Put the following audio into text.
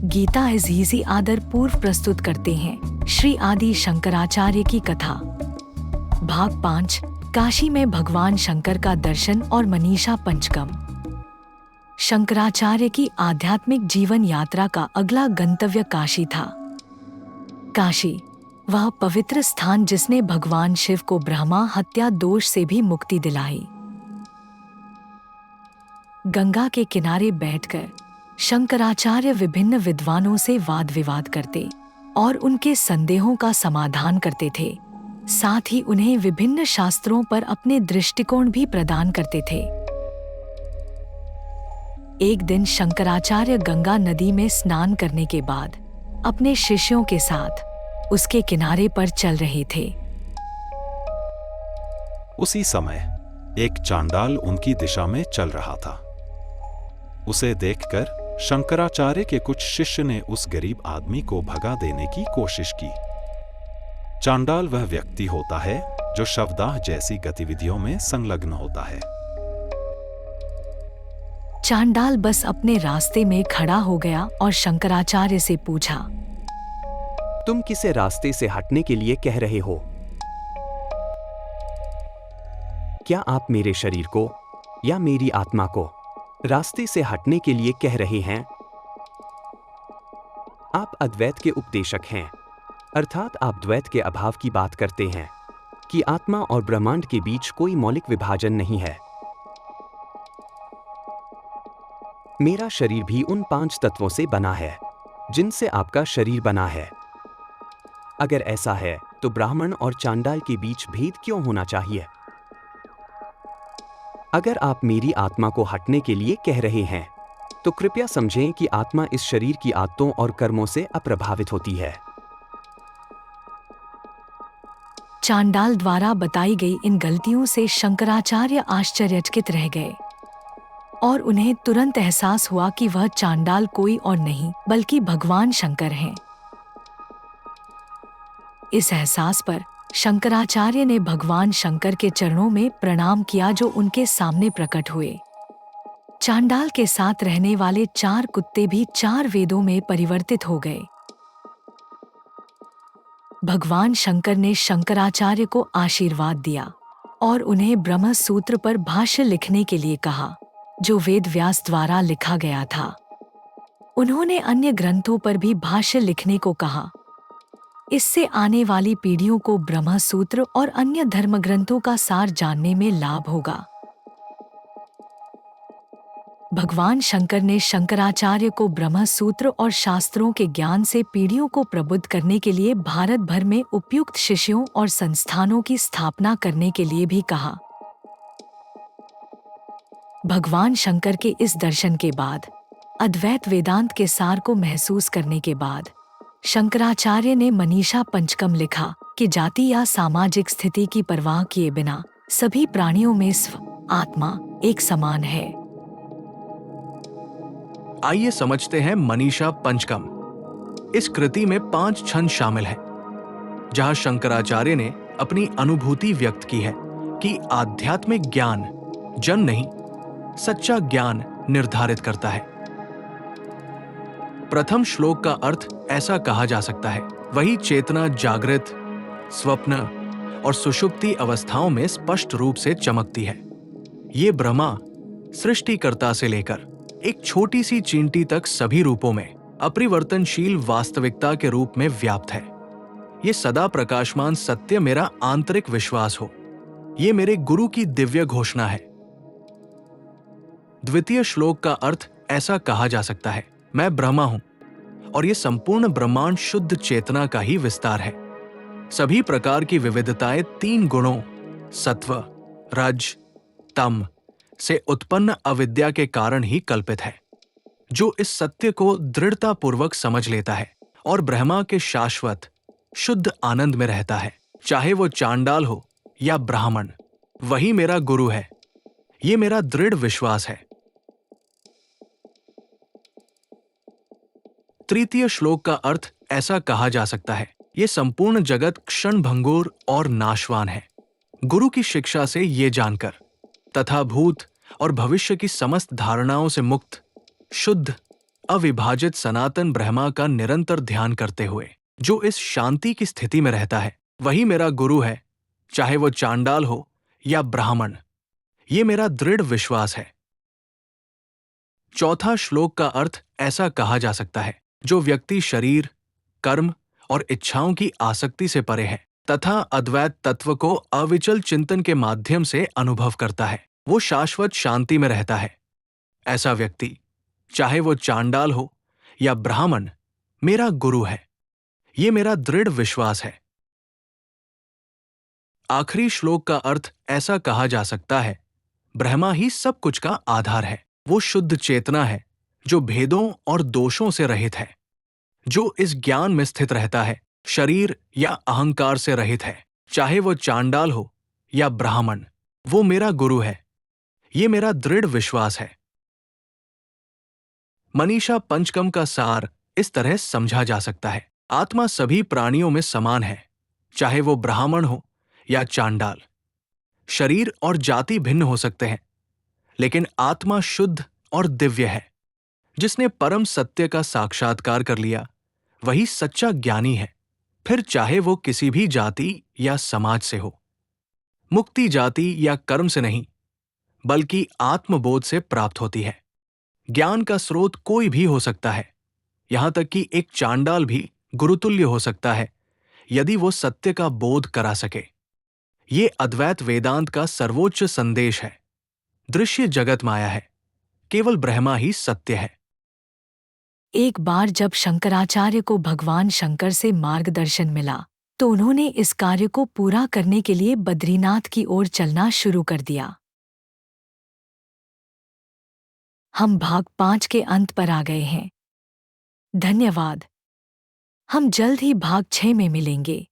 Gita is easy आदर पूर्व प्रस्तुत करते हैं श्री आदि शंकराचार्य की कथा। भाग 5, काशी में भगवान शंकर का दर्शन और मनीषा पंचकम। शंकराचार्य की आध्यात्मिक जीवन यात्रा का अगला गंतव्य काशी था। काशी, वह पवित्र स्थान जिसने भगवान शिव को ब्रह्मा हत्या दोष से भी मुक्ति दिलाई। गंगा के किनारे बैठकर शंकराचार्य विभिन्न विद्वानों से वाद विवाद करते और उनके संदेहों का समाधान करते थे। साथ ही उन्हें विभिन्न शास्त्रों पर अपने दृष्टिकोण भी प्रदान करते थे। एक दिन शंकराचार्य गंगा नदी में स्नान करने के बाद अपने शिष्यों के साथ उसके किनारे पर चल रहे थे। उसी समय एक चांडाल उनकी दिशा में चल रहा था। उसे देखकर शंकराचार्य के कुछ शिष्य ने उस गरीब आदमी को भगा देने की कोशिश की। चांडाल वह व्यक्ति होता है जो शवदाह जैसी गतिविधियों में संलग्न होता है। चांडाल बस अपने रास्ते में खड़ा हो गया और शंकराचार्य से पूछा, तुम किसे रास्ते से हटने के लिए कह रहे हो? क्या आप मेरे शरीर को या मेरी आत्मा को रास्ते से हटने के लिए कह रहे हैं? आप अद्वैत के उपदेशक हैं, अर्थात आप द्वैत के अभाव की बात करते हैं कि आत्मा और ब्रह्मांड के बीच कोई मौलिक विभाजन नहीं है। मेरा शरीर भी उन 5 तत्वों से बना है जिनसे आपका शरीर बना है। अगर ऐसा है तो ब्राह्मण और चांडाल के बीच भेद क्यों होना चाहिए? अगर आप मेरी आत्मा को हटने के लिए कह रहे हैं तो कृपया समझें कि आत्मा इस शरीर की आदतों और कर्मों से अप्रभावित होती है। चांडाल द्वारा बताई गई इन गलतियों से शंकराचार्य आश्चर्यचकित रह गए और उन्हें तुरंत एहसास हुआ कि वह चांडाल कोई और नहीं बल्कि भगवान शंकर हैं। इस एहसास पर शंकराचार्य ने भगवान शंकर के चरणों में प्रणाम किया जो उनके सामने प्रकट हुए। चांडाल के साथ रहने वाले 4 कुत्ते भी 4 वेदों में परिवर्तित हो गए। भगवान शंकर ने शंकराचार्य को आशीर्वाद दिया और उन्हें ब्रह्म सूत्र पर भाष्य लिखने के लिए कहा, जो वेद व्यास द्वारा लिखा गया था। उन्होंने अन्य ग्रंथों पर भी भाष्य लिखने को कहा। इससे आने वाली पीढ़ियों को ब्रह्म सूत्र और अन्य धर्म ग्रंथों का सार जानने में लाभ होगा। भगवान शंकर ने शंकराचार्य को ब्रह्म सूत्र और शास्त्रों के ज्ञान से पीढ़ियों को प्रबुद्ध करने के लिए भारत भर में उपयुक्त शिष्यों और संस्थानों की स्थापना करने के लिए भी कहा। भगवान शंकर के इस दर्शन के बाद, अद्वैत वेदांत के सार को महसूस करने के बाद, शंकराचार्य ने मनीषा पंचकम लिखा कि जाति या सामाजिक स्थिति की परवाह किए बिना सभी प्राणियों में स्व आत्मा एक समान है। आइए समझते हैं मनीषा पंचकम। इस कृति में 5 छंद शामिल हैं, जहां शंकराचार्य ने अपनी अनुभूति व्यक्त की है कि आध्यात्मिक ज्ञान जन नहीं, सच्चा ज्ञान निर्धारित करता है। प्रथम श्लोक का अर्थ ऐसा कहा जा सकता है, वही चेतना जागृत, स्वप्न और सुषुप्ति अवस्थाओं में स्पष्ट रूप से चमकती है। ये ब्रह्मा सृष्टिकर्ता से लेकर एक छोटी सी चींटी तक सभी रूपों में अपरिवर्तनशील वास्तविकता के रूप में व्याप्त है। ये सदा प्रकाशमान सत्य मेरा आंतरिक विश्वास हो, ये मेरे गुरु की दिव्य घोषणा है। द्वितीय श्लोक का अर्थ ऐसा कहा जा सकता है, मैं ब्रह्मा हूं और ये संपूर्ण ब्रह्मांड शुद्ध चेतना का ही विस्तार है। सभी प्रकार की विविधताएं 3 गुणों सत्व, रज, तम से उत्पन्न अविद्या के कारण ही कल्पित है, जो इस सत्य को दृढ़तापूर्वक समझ लेता है और ब्रह्मा के शाश्वत शुद्ध आनंद में रहता है। चाहे वो चांडाल हो या ब्राह्मण, वही मेरा गुरु है, ये मेरा दृढ़ विश्वास है। तृतीय श्लोक का अर्थ ऐसा कहा जा सकता है, ये संपूर्ण जगत क्षणभंगुर और नाशवान है। गुरु की शिक्षा से ये जानकर तथा भूत और भविष्य की समस्त धारणाओं से मुक्त, शुद्ध, अविभाजित सनातन ब्रह्मा का निरंतर ध्यान करते हुए जो इस शांति की स्थिति में रहता है, वही मेरा गुरु है, चाहे वो चांडाल हो या ब्राह्मण। ये मेरा दृढ़ विश्वास है। चौथा श्लोक का अर्थ ऐसा कहा जा सकता है, जो व्यक्ति शरीर, कर्म और इच्छाओं की आसक्ति से परे है तथा अद्वैत तत्व को अविचल चिंतन के माध्यम से अनुभव करता है, वो शाश्वत शांति में रहता है। ऐसा व्यक्ति, चाहे वो चांडाल हो या ब्राह्मण, मेरा गुरु है। ये मेरा दृढ़ विश्वास है। आखिरी श्लोक का अर्थ ऐसा कहा जा सकता है, ब्रह्मा ही सब कुछ का आधार है। वो शुद्ध चेतना है जो भेदों और दोषों से रहित है, जो इस ज्ञान में स्थित रहता है, शरीर या अहंकार से रहित है। चाहे वो चांडाल हो या ब्राह्मण, वो मेरा गुरु है। ये मेरा दृढ़ विश्वास है। मनीषा पंचकम का सार इस तरह समझा जा सकता है, आत्मा सभी प्राणियों में समान है, चाहे वो ब्राह्मण हो या चांडाल। शरीर और जाति भिन्न हो सकते हैं, लेकिन आत्मा शुद्ध और दिव्य है। जिसने परम सत्य का साक्षात्कार कर लिया, वही सच्चा ज्ञानी है, फिर चाहे वो किसी भी जाति या समाज से हो। मुक्ति जाति या कर्म से नहीं, बल्कि आत्मबोध से प्राप्त होती है। ज्ञान का स्रोत कोई भी हो सकता है, यहां तक कि एक चांडाल भी गुरुतुल्य हो सकता है, यदि वो सत्य का बोध करा सके। ये अद्वैत वेदांत का सर्वोच्च संदेश है। दृश्य जगत माया है, केवल ब्रह्मा ही सत्य है। एक बार जब शंकराचार्य को भगवान शंकर से मार्गदर्शन मिला, तो उन्होंने इस कार्य को पूरा करने के लिए बद्रीनाथ की ओर चलना शुरू कर दिया। हम भाग 5 के अंत पर आ गए हैं। धन्यवाद। हम जल्द ही भाग 6 में मिलेंगे।